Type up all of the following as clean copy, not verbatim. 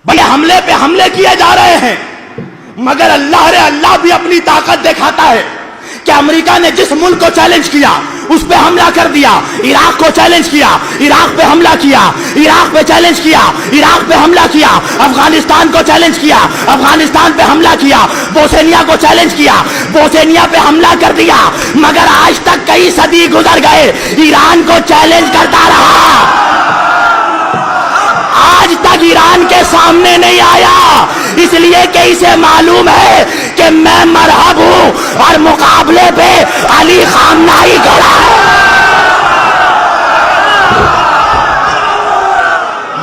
भाई हमले पे हमले किए जा रहे हैं, मगर अल्लाह भी अपनी ताकत दिखाता है कि अमेरिका ने जिस मुल्क को चैलेंज किया उस पे हमला कर दिया। इराक को चैलेंज किया, इराक पे हमला किया, इराक पे चैलेंज किया, इराक पे हमला किया। अफगानिस्तान को चैलेंज किया, अफगानिस्तान पे हमला किया। बोस्निया को चैलेंज किया, बोस्निया पे हमला कर दिया। मगर आज तक कई सदी गुजर गए, ईरान को चैलेंज करता रहा, आज तक ईरान के सामने नहीं आया। इसलिए कि इसे मालूम है कि मैं मरहब हूं और मुकाबले पे अली खामनाई खड़ा है।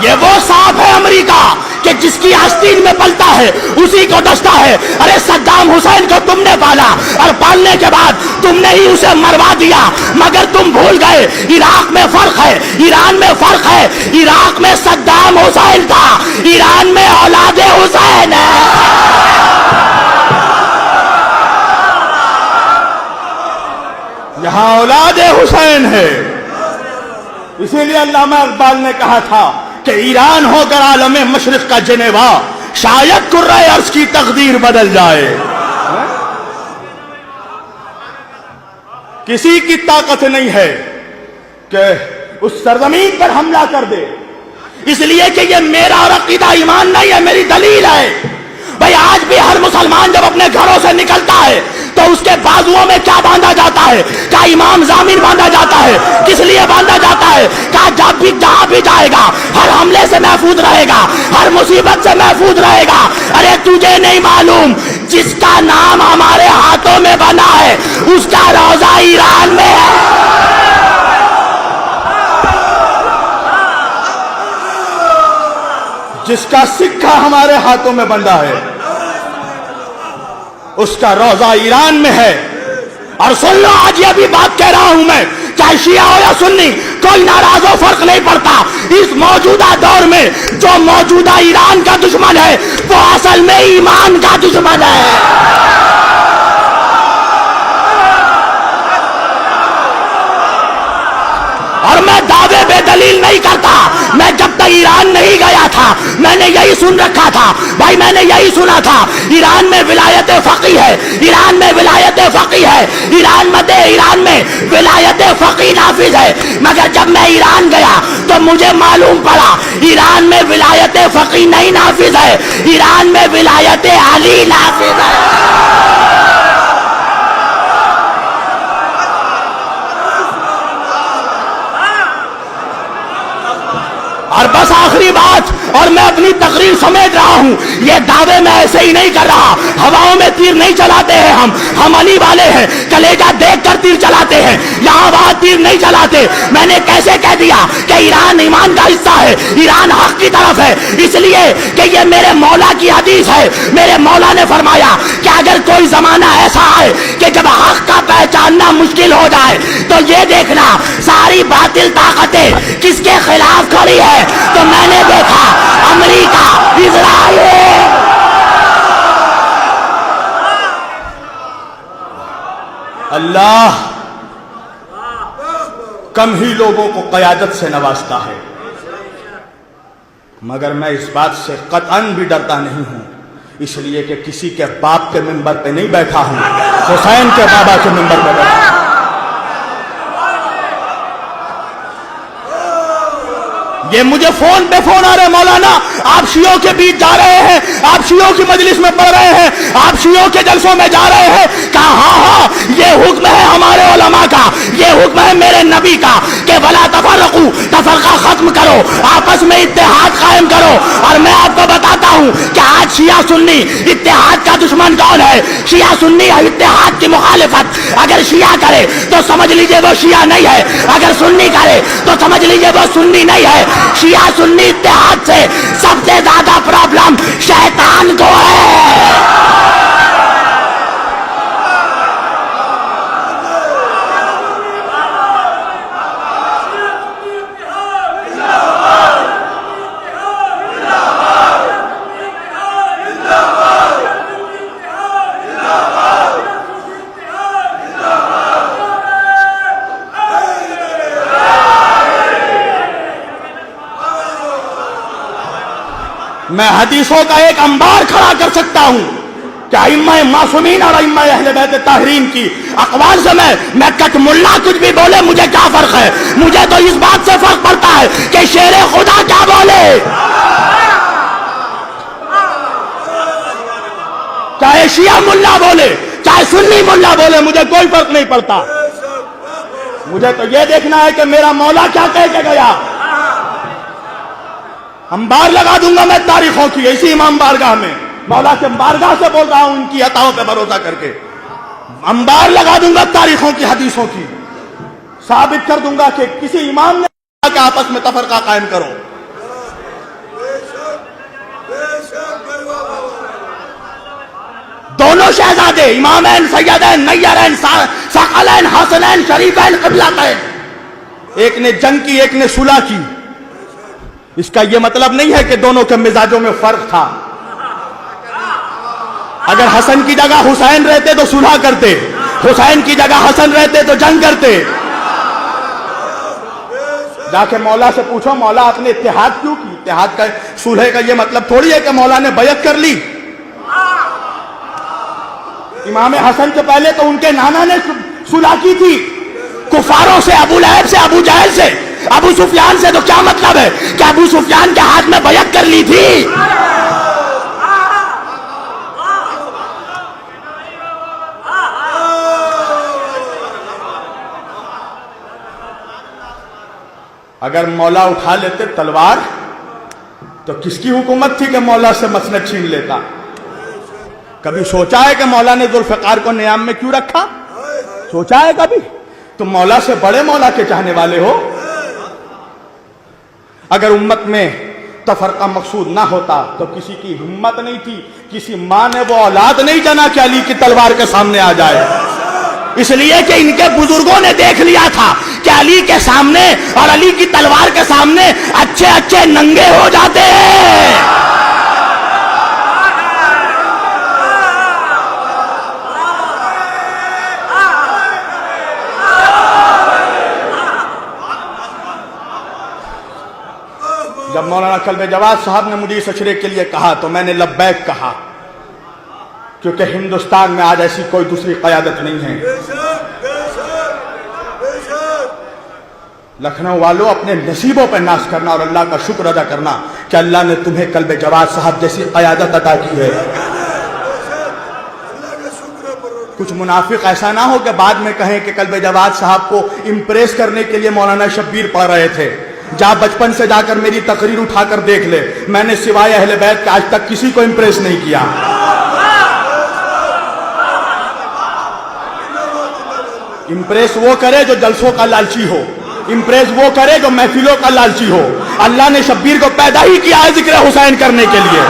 ये वो सांप है अमेरिका कि जिसकी आस्तीन में पलता है उसी को डसता है। अरे सद्दाम हुसैन को तुमने पाला और पालने के बाद तुमने ही उसे मरवा दिया, मगर तुम भूल गए इराक में फर्क है, ईरान में फर्क है। इराक में सद्दाम हुसैन था, ईरान में औलादे हुसैन है। यहां औलादे हुसैन है। इसीलिए अल्लामा इकबाल ने कहा था कि ईरान होकर आलम मशरिक का जिनेवा, शायद कुर्रे अर्ज की तकदीर बदल जाए। किसी की ताकत नहीं है कि उस सरजमीन पर हमला कर दे, इसलिए कि ये मेरा और अकीदा ईमान नहीं है, मेरी दलील है। भाई आज भी हर मुसलमान जब अपने घरों से निकलता है तो उसके बाजुओं में क्या बांधा जाता है? क्या इमाम जामिन बांधा जाता है? किस लिए बांधा जाता है? क्या जब भी जहां भी जाएगा हर हमले से महफूज रहेगा, हर मुसीबत से महफूज रहेगा। अरे तुझे नहीं मालूम, जिसका नाम हमारे हाथों में बना है उसका रोजा ईरान में है। जिसका सिक्का हमारे हाथों में बंधा है उसका रोजा ईरान में है। और सुन लो, आज ये भी बात कह रहा हूं मैं, चाहे शिया हो या सुन्नी, कोई नाराज हो फर्क नहीं पड़ता। इस मौजूदा दौर में जो मौजूदा ईरान का दुश्मन है वो असल में ईमान का दुश्मन है। और मैं दावे बेदलील नहीं करता। मैं जब तक ईरान नहीं गया था मैंने यही सुन रखा था, भाई मैंने यही सुना था ईरान में विलायत फकी है, ईरान में विलायत फकी है, ईरान में विलायत फकी नाफिज है। मगर जब मैं ईरान गया तो मुझे मालूम पड़ा ईरान में विलायत फकी नहीं नाफिज है, ईरान में विलायत अली नाफिज है। और बस आखिरी बात, और मैं अपनी तकरीर समेट रहा हूं, ये दावे मैं ऐसे ही नहीं कर रहा, हवाओं में तीर नहीं चलाते हैं हम अली वाले हैं, कलेजा देखकर तीर चलाते हैं, यहां वहां तीर नहीं चलाते। मैंने कैसे कह दिया कि ईरान ईमान का हिस्सा है, ईरान हक की तरफ है, इसलिए कि ये मेरे मौला की हदीस है। मेरे मौला ने फरमाया कि अगर कोई जमाना ऐसा आए कि जब हक का पहचानना मुश्किल हो जाए तो ये देखना सारी बातिल ताकतें किसके खिलाफ खड़ी है। तो मैंने देखा अमेरिका, इजराइल। अल्लाह कम ही लोगों को क़यादत से नवाजता है, मगर मैं इस बात से कतअन भी डरता नहीं हूं, इसलिए कि किसी के बाप के मिंबर पे नहीं बैठा हूं, हुसैन के बाबा के मिंबर पे बैठा हूं। ये मुझे फोन पे फोन आ रहे, मौलाना आप शियों के बीच जा रहे हैं, आप शियों की मजलिस में पढ़ रहे हैं, आप शियों के जलसों में जा रहे हैं। कहा हाँ, ये हुक्म है हमारे उलमा का, ये हुक्म है मेरे नबी का कि वला तफर्रकू, तफरका खत्म करो, आपस में इत्तेहाद कायम करो। और मैं आपको बताता हूं कि आज शिया सुन्नी इत्तेहाद का दुश्मन कौन है? शिया सुन्नी इत्तेहाद की मुखालिफत अगर शिया करे तो समझ लीजिए वो शिया नहीं है, अगर सुन्नी करे तो समझ लीजिए वो सुन्नी नहीं है। शिया सुन्नी इत्तेहाद से सबसे ज्यादा प्रॉब्लम शैतान को है। मैं हदीसों का एक अंबार खड़ा कर सकता हूं कि अइम्मा मासूमीन और अइम्मा अहले बैत ताहरीन की अक़वाल से मैं कट मुल्ला कुछ भी बोले मुझे क्या फर्क है। मुझे तो इस बात से फर्क पड़ता है कि शेर खुदा क्या बोले। चाहे शिया मुल्ला बोले चाहे सुन्नी मुल्ला बोले, मुझे कोई फर्क नहीं पड़ता। मुझे तो यह देखना है कि मेरा मौला क्या कह के गया। अंबार लगा दूंगा मैं तारीखों की इसी इमाम बारगाह में, मौला के बारगाह से बोल रहा हूं, इनकी अताओं पे भरोसा करके अंबार लगा दूंगा तारीखों की, हदीसों की। साबित कर दूंगा कि किसी इमाम ने कहा कि आपस में तफरका कायम करो। दोनों शहजादे इमामैन सैयदैन नैयरैन सकलैन हसनैन शरीफैन क़िबलतैन, एक ने जंग की एक ने सुलह की। इसका यह मतलब नहीं है कि दोनों के मिजाजों में फर्क था। अगर हसन की जगह हुसैन रहते तो सुलह करते, हुसैन की जगह हसन रहते तो जंग करते। जाके मौला से पूछो मौला आपने इत्तेहाद क्यों की। इत्तेहाद का सुलह का यह मतलब थोड़ी है कि मौला ने बैत कर ली। इमाम हसन से पहले तो उनके नाना ने सुलह की थी कुफारों से, अबू लहब से, अबू जहल से, अबू सुफियान से। तो क्या मतलब है कि अबू सुफियान के हाथ में बैत कर ली थी। अगर मौला उठा लेते तलवार तो किसकी हुकूमत थी कि मौला से मसनद छीन लेता। कभी सोचा है कि मौला ने जुल्फ़िकार को नियाम में क्यों रखा? सोचा है कभी? तुम मौला से बड़े मौला के चाहने वाले हो। अगर उम्मत में तफरका मकसूद ना होता तो किसी की हिम्मत नहीं थी, किसी मां ने वो औलाद नहीं जना कि अली की तलवार के सामने आ जाए। इसलिए कि इनके बुजुर्गों ने देख लिया था कि अली के सामने और अली की तलवार के सामने अच्छे अच्छे नंगे हो जाते हैं। जब मौलाना कल्बे जवाद साहब ने मुझे इस अशरे के लिए कहा तो मैंने लब्बैक कहा, क्योंकि हिंदुस्तान में आज ऐसी कोई दूसरी क़यादत नहीं है। लखनऊ वालों, अपने नसीबों पर नाश करना और अल्लाह का शुक्र अदा करना कि अल्लाह ने तुम्हें कल्बे जवाद साहब जैसी क़यादत अता की है। कुछ मुनाफिक ऐसा ना हो कि बाद में कहें कि कल्बे जवाद साहब को इम्प्रेस करने के लिए मौलाना शब्बीर पढ़ रहे थे। जा बचपन से जाकर मेरी तकरीर उठाकर देख ले, मैंने सिवाय अहले बैत के आज तक किसी को इम्प्रेस नहीं किया। इम्प्रेस वो करे जो जलसों का लालची हो, इम्प्रेस वो करे जो महफिलों का लालची हो। अल्लाह ने शब्बीर को पैदा ही किया है जिक्र हुसैन करने के लिए।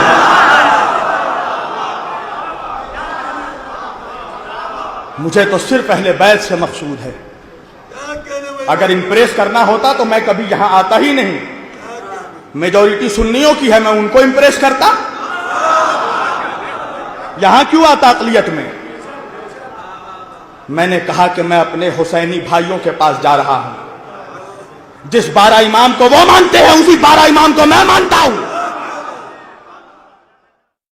मुझे तो सिर्फ अहले बैत से मकसूद है। अगर इम्प्रेस करना होता तो मैं कभी यहां आता ही नहीं। मेजॉरिटी सुन्नियों की है, मैं उनको इम्प्रेस करता। यहां क्यों आता अक़लियत में? मैंने कहा कि मैं अपने हुसैनी भाइयों के पास जा रहा हूं। जिस 12 इमाम को वो मानते हैं उसी 12 इमाम को मैं मानता हूं।